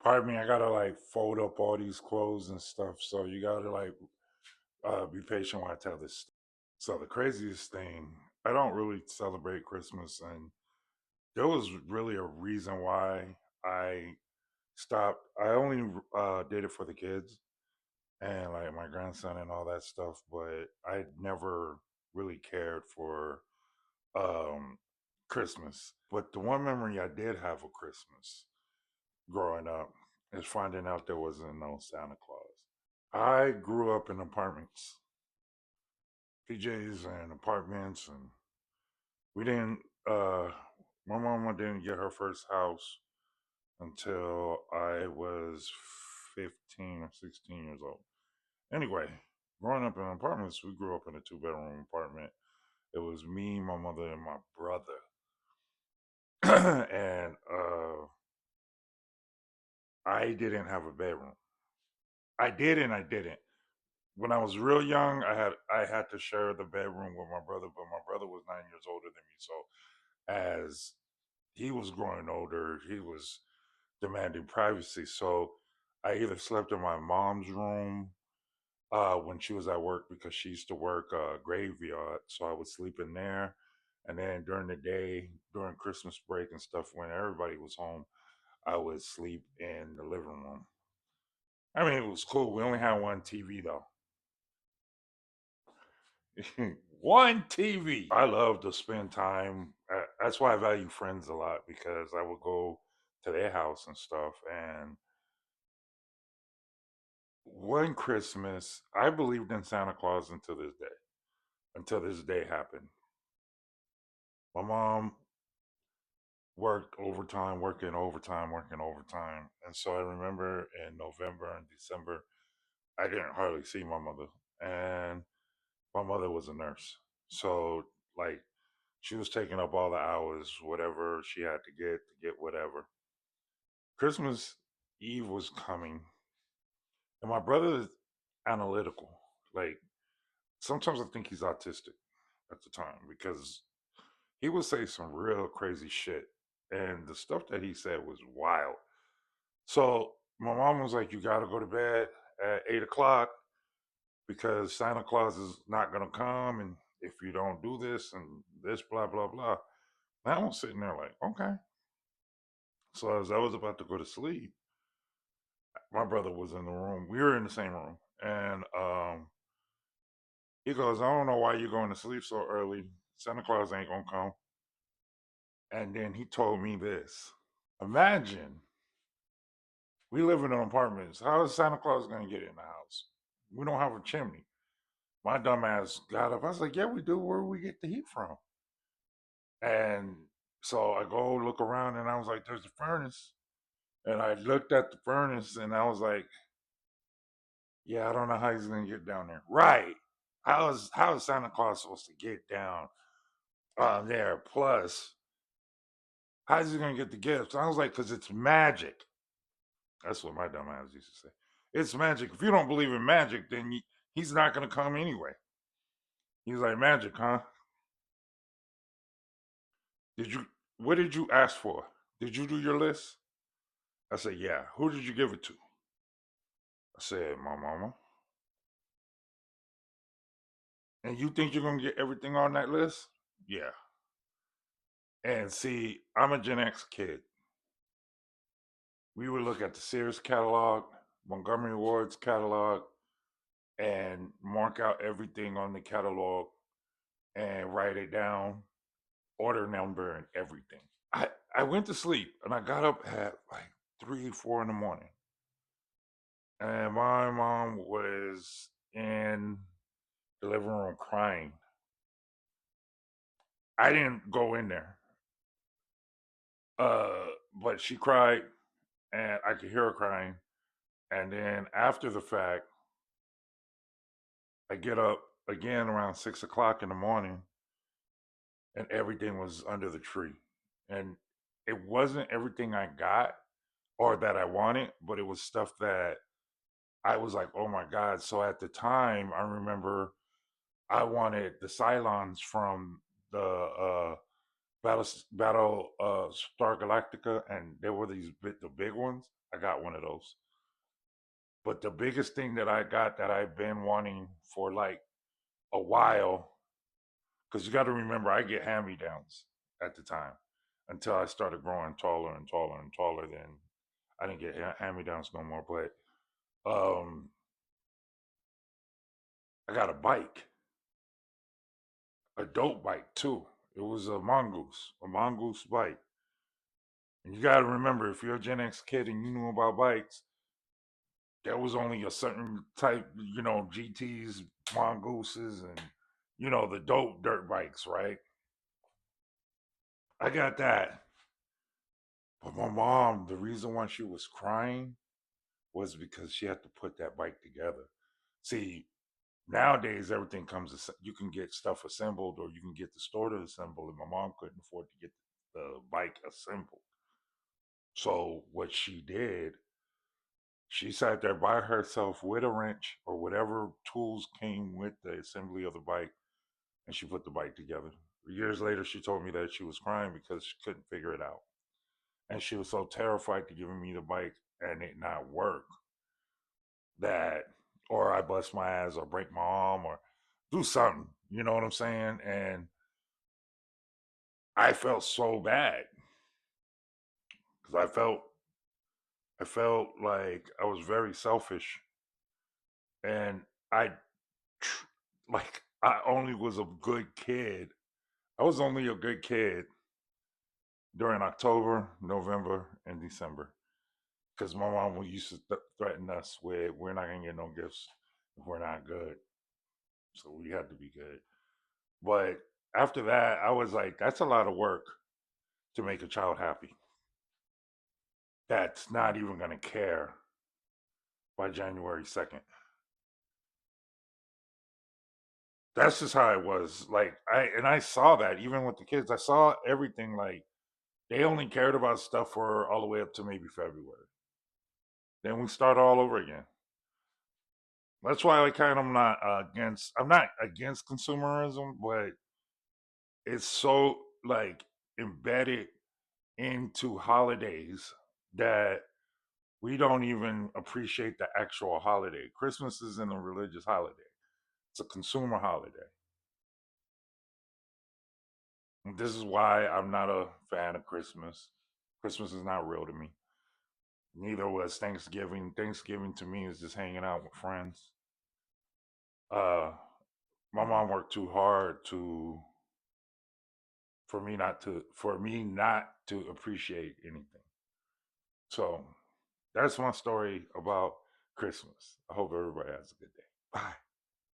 Pardon me, I gotta like fold up all these clothes and stuff. So you gotta like be patient while I tell this. So the craziest thing, I don't really celebrate Christmas, and there was really a reason why I stopped. I only did it for the kids and like my grandson and all that stuff, but I never really cared for um Christmas. But the one memory I did have of Christmas growing up is finding out there wasn't no Santa Claus. I grew up in apartments, PJs and apartments, and we didn't. Uh, my mama didn't get her first house until I was 15 or 16 years old. Anyway, growing up in apartments, we grew up in a two-bedroom apartment. It was me, my mother, and my brother. And I didn't have a bedroom. I did and I didn't. When I was real young, I had to share the bedroom with my brother, but my brother was 9 years older than me. So as he was growing older, he was demanding privacy. So I either slept in my mom's room when she was at work because she used to work graveyard, so I would sleep in there. And then during the day, during Christmas break and stuff, when everybody was home, I would sleep in the living room. I mean, it was cool. We only had one TV though. One TV. I love to spend time. That's why I value friends a lot because I would go to their house and stuff. And one Christmas, I believed in Santa Claus until this day. Until this day happened. My mom worked overtime, working overtime, working overtime. And so I remember in November and December, I didn't hardly see my mother. And my mother was a nurse. So, like, she was taking up all the hours, whatever she had to get whatever. Christmas Eve was coming, and my brother is analytical. Like, sometimes I think he's autistic at the time because he would say some real crazy shit. And the stuff that he said was wild. So my mom was like, "You got to go to bed at 8 o'clock because Santa Claus is not going to come. And if you don't do this and this, blah, blah, blah." And I was sitting there like, okay. So as I was about to go to sleep, my brother was in the room. We were in the same room. And he goes, "I don't know why you're going to sleep so early. Santa Claus ain't going to come." And then he told me this. Imagine we live in apartments. How is Santa Claus going to get in the house? We don't have a chimney. My dumb ass got up. I was like, "Yeah, we do. Where do we get the heat from?" And so I go look around and I was like, "There's a furnace." And I looked at the furnace and I was like, "Yeah, I don't know how he's going to get down there." Right. How is Santa Claus supposed to get down there? Plus, how's he going to get the gifts? I was like, "Because it's magic." That's what my dumb ass used to say. It's magic. If you don't believe in magic, then he's not going to come anyway. He's like, "Magic, huh? Did you? What did you ask for? Did you do your list?" I said, "Yeah." "Who did you give it to?" I said, "My mama." "And you think you're gonna get everything on that list?" "Yeah." And see, I'm a Gen X kid. We would look at the Sears catalog, Montgomery Ward's catalog, and mark out everything on the catalog and write it down, order number and everything. I went to sleep and I got up at like 3, 4 in the morning. And my mom was in the living room crying. I didn't go in there. But she cried and I could hear her crying. And then after the fact, I get up again around 6 o'clock in the morning and everything was under the tree. And it wasn't everything I got or that I wanted, but it was stuff that I was like, "Oh my God." So at the time, I remember I wanted the Cylons from the Battle Star Galactica, and there were the big ones. I got one of those. But the biggest thing that I got that I've been wanting for like a while, because you got to remember, I get hand me downs at the time until I started growing taller and taller and taller. Then I didn't get hand me downs no more. But I got a bike, a dope bike too. It was a mongoose bike. And you got to remember, if you're a Gen X kid and you knew about bikes, there was only a certain type, GTs, mongooses, and the dope dirt bikes, right? I got that. But my mom, the reason why she was crying was because she had to put that bike together. See, nowadays everything you can get stuff assembled or you can get the store to assemble, and my mom couldn't afford to get the bike assembled. So what she did, she sat there by herself with a wrench or whatever tools came with the assembly of the bike, and she put the bike together. Years later, she told me that she was crying because she couldn't figure it out. And she was so terrified to giving me the bike and it not work that, or I bust my ass or break my arm or do something. You know what I'm saying? And I felt so bad because I felt like I was very selfish, and I like I only was a good kid. I was only a good kid during October, November, and December because my mom used to threaten us with, "We're not gonna get no gifts if we're not good." So we had to be good. But after that, I was like, "That's a lot of work to make a child happy. That's not even gonna care by January 2nd." That's just how it was. Like I saw that even with the kids. I saw everything like they only cared about stuff for all the way up to maybe February. Then we start all over again. That's why I kind of not against. I'm not against consumerism, but it's so like embedded into holidays that we don't even appreciate the actual holiday. Christmas isn't a religious holiday; it's a consumer holiday. And this is why I'm not a fan of Christmas. Christmas is not real to me. Neither was Thanksgiving. Thanksgiving to me is just hanging out with friends. Uh, my mom worked too hard to for me not to appreciate anything. So that's my story about Christmas. I hope everybody has a good day. Bye.